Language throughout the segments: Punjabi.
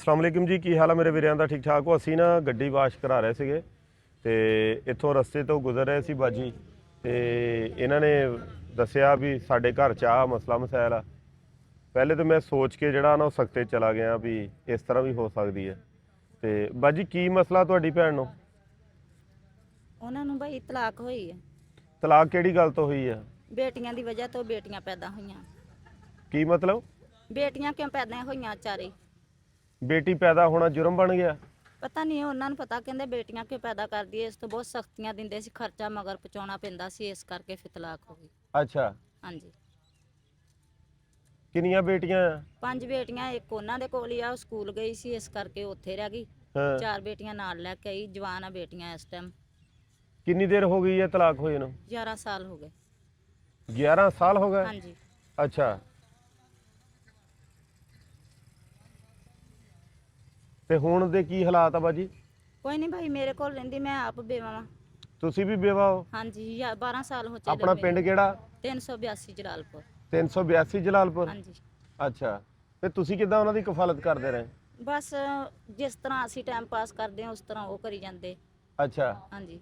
अस्सलाम वालेकुम जी, की हाल है मेरे वीरों का? ठीक ठाक हो? असी ना गड्डी वाश करा रहे थे तो इतों रस्ते तो गुजर रहे थे बाजी, तो इन्होंने दसिया भी साढ़े घर च आ मसला मसैल आ। पहले तो मैं सोच के जड़ा ना सख्ते चला गया भी इस तरह भी हो सकती है। तो बाजी की मसला तुहाडी भैन नूं? ਉਹਨਾਂ ਨੂੰ ਬਈ ਤਲਾਕ ਹੋਈ ਹੈ। तलाक किहड़ी गल तो हुई है? ਬੇਟੀਆਂ ਦੀ ਵਜ੍ਹਾ ਤੋਂ ਬੇਟੀਆਂ ਪੈਦਾ ਹੋਈਆਂ। की मतलब? ਬੇਟੀਆਂ ਕਿਉਂ ਪੈਦਾ ਹੋਈਆਂ ਚਾਰੇ? बेटी पैदा होना जुर्म बन गया? ਪਤਾ ਨਹੀਂ ਉਹਨਾਂ ਨੂੰ ਪਤਾ, ਕਹਿੰਦੇ ਬੇਟੀਆਂ ਕਿਉਂ ਪੈਦਾ ਕਰਦੀ ਹੈ, ਇਸ ਤੋਂ ਬਹੁਤ ਸਖਤੀਆਂ ਦਿੰਦੇ ਸੀ, ਖਰਚਾ ਮਗਰ ਪਹੁੰਚਾਉਣਾ ਪੈਂਦਾ ਸੀ, ਇਸ ਕਰਕੇ ਫਿਰ ਤਲਾਕ ਹੋ ਗਈ। अच्छा, ਹਾਂਜੀ, किनियां बेटियां? 5 ਬੇਟੀਆਂ, ਇੱਕ ਉਹਨਾਂ ਦੇ ਕੋਲ ਹੀ ਆ, ਉਹ ਸਕੂਲ ਗਈ ਸੀ, ਇਸ ਕਰਕੇ ਉੱਥੇ ਰਹਿ ਗਈ। हाँ, 4 ਬੇਟੀਆਂ ਨਾਲ ਲੈ ਕੇ ਆਈ, ਜਵਾਨ ਆ ਬੇਟੀਆਂ ਇਸ ਟਾਈਮ। किन्नी देर हो गई है तलाक होए नूं? 11 ਸਾਲ ਹੋ ਗਏ। 11 साल हो गए? ਹਾਂਜੀ, अच्छा, ਤੇ ਹੁਣ ਦੇ ਕੀ ਹਾਲਾਤ ਆ ਬਾਜੀ? ਕੋਈ ਨਹੀਂ ਭਾਈ, ਮੇਰੇ ਕੋਲ ਰਹਿੰਦੀ, ਮੈਂ ਆਪ ਬੇਵਾ ਵਾਂ। ਤੁਸੀਂ ਵੀ ਬੇਵਾ ਹੋ? ਹਾਂਜੀ, 12 ਸਾਲ ਹੋ ਚਲੇ। ਆਪਣਾ ਪਿੰਡ ਕਿਹੜਾ? 382 ਜਲਾਲਪੁਰ। 382 ਜਲਾਲਪੁਰ? ਹਾਂਜੀ, ਅੱਛਾ, ਤੇ ਤੁਸੀਂ ਕਿੱਦਾਂ ਉਹਨਾਂ ਦੀ ਕਫਾਲਤ ਕਰਦੇ ਰਹੇ? ਬਸ ਜਿਸ ਤਰ੍ਹਾਂ ਅਸੀਂ ਟਾਈਮ ਪਾਸ ਕਰਦੇ ਹਾਂ ਉਸ ਤਰ੍ਹਾਂ ਉਹ ਕਰੀ ਜਾਂਦੇ। ਅੱਛਾ ਹਾਂਜੀ,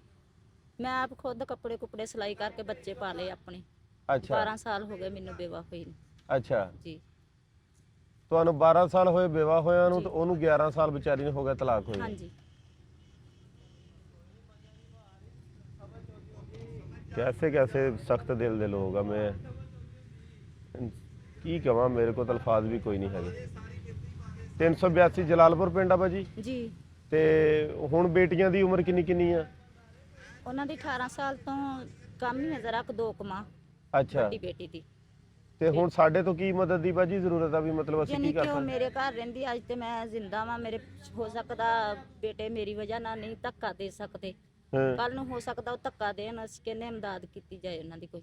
ਮੈਂ ਆਪ ਖੁਦ ਕੱਪੜੇ ਕੁਪੜੇ ਸਿਲਾਈ ਕਰਕੇ ਬੱਚੇ ਪਾਲੇ ਆਪਣੇ। ਅੱਛਾ 12 ਸਾਲ ਹੋ ਗਏ ਮੈਨੂੰ ਬੇਵਾ ਹੋਈ ਨੂੰ। ਅੱਛਾ, ਜੀ ਤੁਹਾਨੂੰ 12 ਸਾਲ ਹੋਏ ਬੇਵਾ ਹੋਇਆਂ ਨੂੰ ਜੀ। ਤੇ ਉਹਨੂੰ 11 ਸਾਲ ਵਿਚਾਰੀ ਨੂੰ ਹੋ ਗਿਆ ਤਲਾਕ ਹੋਏ। ਹਾਂਜੀ, कैसे कैसे सख्त दिल दे लोग आ। मैं की कहां, मेरे को तो अल्फाज भी कोई नहीं है। 382 जलालपुर पिंड आ भाजी। ਜੀ ਤੇ ਹੁਣ ਬੇਟੀਆਂ ਦੀ ਉਮਰ ਕਿੰਨੀ ਕਿੰਨੀ ਆ? ਉਹਨਾਂ ਦੀ 18 ਸਾਲ ਤੋਂ ਕਮ ਹੀ ਹੈ, ਜ਼ਰਾ ਕੁ 2 ਕਮਾ ਅੱਛਾ, ਵੱਡੀ ਬੇਟੀ ਦੀ। ਤੇ ਹੁਣ ਸਾਡੇ ਤੋਂ ਕੀ ਮਦਦ ਦੀ ਬਾਜੀ ਜ਼ਰੂਰਤ ਆ? ਵੀ ਮਤਲਬ ਅਸੀਂ ਯਾਨੀ ਕੀ ਕਰ ਕਿ ਉਹ ਸਕਦੇ? ਮੇਰੇ ਘਰ ਰਹਿੰਦੀ, ਅੱਜ ਤੇ ਮੈਂ ਜ਼ਿੰਦਾ ਵਾਂ, ਮੇਰੇ ਹੋ ਸਕਦਾ ਬੇਟੇ ਮੇਰੀ ਵਜ੍ਹਾ ਨਾਲ ਨਹੀਂ ਧੱਕਾ ਦੇ ਸਕਦੇ, ਹਾਂ, ਕੱਲ ਨੂੰ ਹੋ ਸਕਦਾ ਉਹ ਧੱਕਾ ਦੇਣ, ਅਸੀਂ ਕਹਿੰਦੇ ਇਮਦਾਦ ਕੀਤੀ ਜਾਏ ਉਹਨਾਂ ਦੀ। ਕੋਈ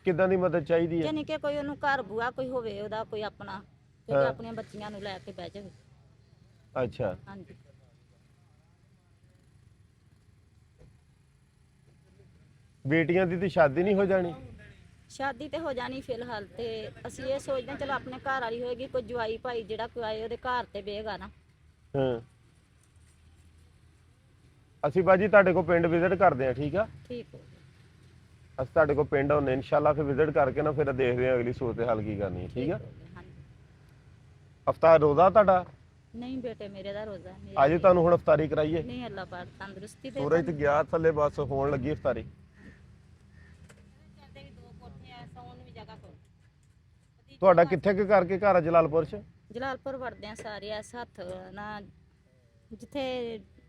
ਕਿੱਦਾਂ ਦੀ ਮਦਦ ਚਾਹੀਦੀ ਹੈ? ਯਾਨੀ ਕਿ ਕੋਈ ਉਹਨੂੰ ਘਰ ਬੂਆ ਕੋਈ ਹੋਵੇ ਉਹਦਾ, ਕੋਈ ਆਪਣਾ, ਕਿਉਂਕਿ ਹਾਂ। ਆਪਣੀਆਂ ਬੱਚੀਆਂ ਨੂੰ ਲੈ ਕੇ ਬਹਿ ਜਾਵੇ। ਅੱਛਾ, ਹਾਂਜੀ, ਬੇਟੀਆਂ ਦੀ ਤੇ ਸ਼ਾਦੀ ਨਹੀਂ ਹੋ ਜਾਣੀ? ਸ਼ਾਦੀ ਤੇ ਹੋ ਜਾਣੀ ਫਿਲਹਾਲ, ਤੇ ਅਸੀਂ ਇਹ ਸੋਚਦੇ ਹਾਂ ਚਲੋ ਆਪਣੇ ਘਰ ਵਾਲੀ ਹੋਏਗੀ, ਕੋਈ ਜਵਾਈ ਭਾਈ ਜਿਹੜਾ ਕੋਈ ਆਏ ਉਹਦੇ ਘਰ ਤੇ ਬਹੇਗਾ ਨਾ। ਹਾਂ, ਅਸੀਂ ਬਾਜੀ ਤੁਹਾਡੇ ਕੋਲ ਪਿੰਡ ਵਿਜ਼ਿਟ ਕਰਦੇ ਆ, ਠੀਕ ਆ? ਠੀਕ ਹੋ ਗਿਆ। ਅਸੀਂ ਤੁਹਾਡੇ ਕੋਲ ਪਿੰਡ ਆਉਂਦੇ ਇਨਸ਼ਾਅੱਲਾ, ਫਿਰ ਵਿਜ਼ਿਟ ਕਰਕੇ ਨਾ ਫਿਰ ਦੇਖਦੇ ਆ ਅਗਲੀ ਸੂਰਤ ਹਾਲ ਕੀ ਕਰਨੀ ਹੈ, ਠੀਕ ਆ? ਹੋ ਗਿਆ, ਹਾਂਜੀ। ਅਫਤਾਰ ਰੋਜ਼ਾ ਤੁਹਾਡਾ? ਨਹੀਂ ਬੇਟੇ ਮੇਰੇ ਦਾ ਰੋਜ਼ਾ ਹੈ, ਅੱਜ ਤੁਹਾਨੂੰ ਹੁਣ ਅਫਤਾਰੀ ਕਰਾਈਏ? ਨਹੀਂ ਅੱਲਾਹ ਪਾਕ ਤੰਦਰੁਸਤੀ ਦੇ। ਸੂਰਜ ਤੇ ਗਿਆ ਥੱਲੇ, ਬਸ ਹੋਣ ਲੱਗੀ ਅਫਤਾਰੀ। ਤੁਹਾਡਾ ਕਿੱਥੇ ਕੁ ਕਰਕੇ ਘਰ ਆ ਜਲਾਲਪੁਰ ਚ? ਜਲਾਲਪੁਰ ਵੜਦੇ ਆ ਸਾਰੇ ਇਸ ਹੱਥ ਨਾ, ਜਿੱਥੇ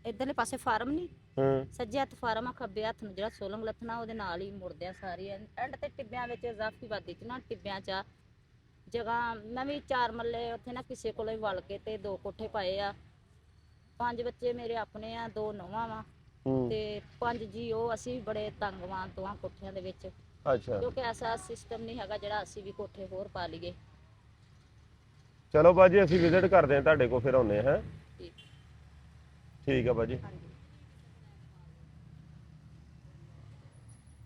ਇਧਰਲੇ ਪਾਸੇ ਫਾਰਮ ਨਹੀਂ, ਹਾਂ, ਸੱਜੇ ਹੱਥ ਫਾਰਮ ਆ, ਖੱਬੇ ਹੱਥ ਨੂੰ ਜਿਹੜਾ ਸੋਲੰਗ ਲੱਥਣਾ ਉਹਦੇ ਨਾਲ ਹੀ ਮੁੜਦੇ ਆ ਸਾਰੇ ਐਂਡ ਤੇ ਟਿੱਬਿਆਂ ਵਿੱਚ, ਇਜ਼ਾਫੀ ਵਾਦੀ ਚ ਨਾ ਟਿੱਬਿਆਂ ਚ ਜਗ੍ਹਾ। ਮੈਂ ਵੀ 4 ਮੱਲੇ ਉੱਥੇ ਨਾ ਕਿਸੇ ਕੋਲੋਂ ਹੀ ਵਲ ਕੇ ਤੇ 2 ਕੋਠੇ ਪਾਏ ਆ। 5 ਬੱਚੇ ਮੇਰੇ ਆਪਣੇ ਆ, 2 ਨੌਵਾਂ ਵਾ, ਹੂੰ, ਤੇ 5 ਜੀ ਉਹ। ਅਸੀਂ ਵੀ ਬੜੇ ਤੰਗ ਵਾਂ ਦੋਹਾਂ ਕੋਠਿਆਂ ਦੇ ਵਿੱਚ, ਅੱਛਾ। ਕਿਉਂਕਿ ਐਸਾ ਸਿਸਟਮ ਨਹੀਂ ਹੈਗਾ ਜਿਹੜਾ ਅਸੀਂ ਵੀ ਕੋਠੇ ਹੋਰ ਪਾ ਲਈਏ। ਚਲੋ ਬਾਜੀ, ਅਸੀਂ ਵਿਜ਼ਿਟ ਕਰਦੇ ਹਾਂ ਤੁਹਾਡੇ ਕੋਲ, ਫਿਰ ਆਉਂਦੇ ਹਾਂ। ਠੀਕ, ਠੀਕ ਆ ਬਾਜੀ। ਹਾਂਜੀ।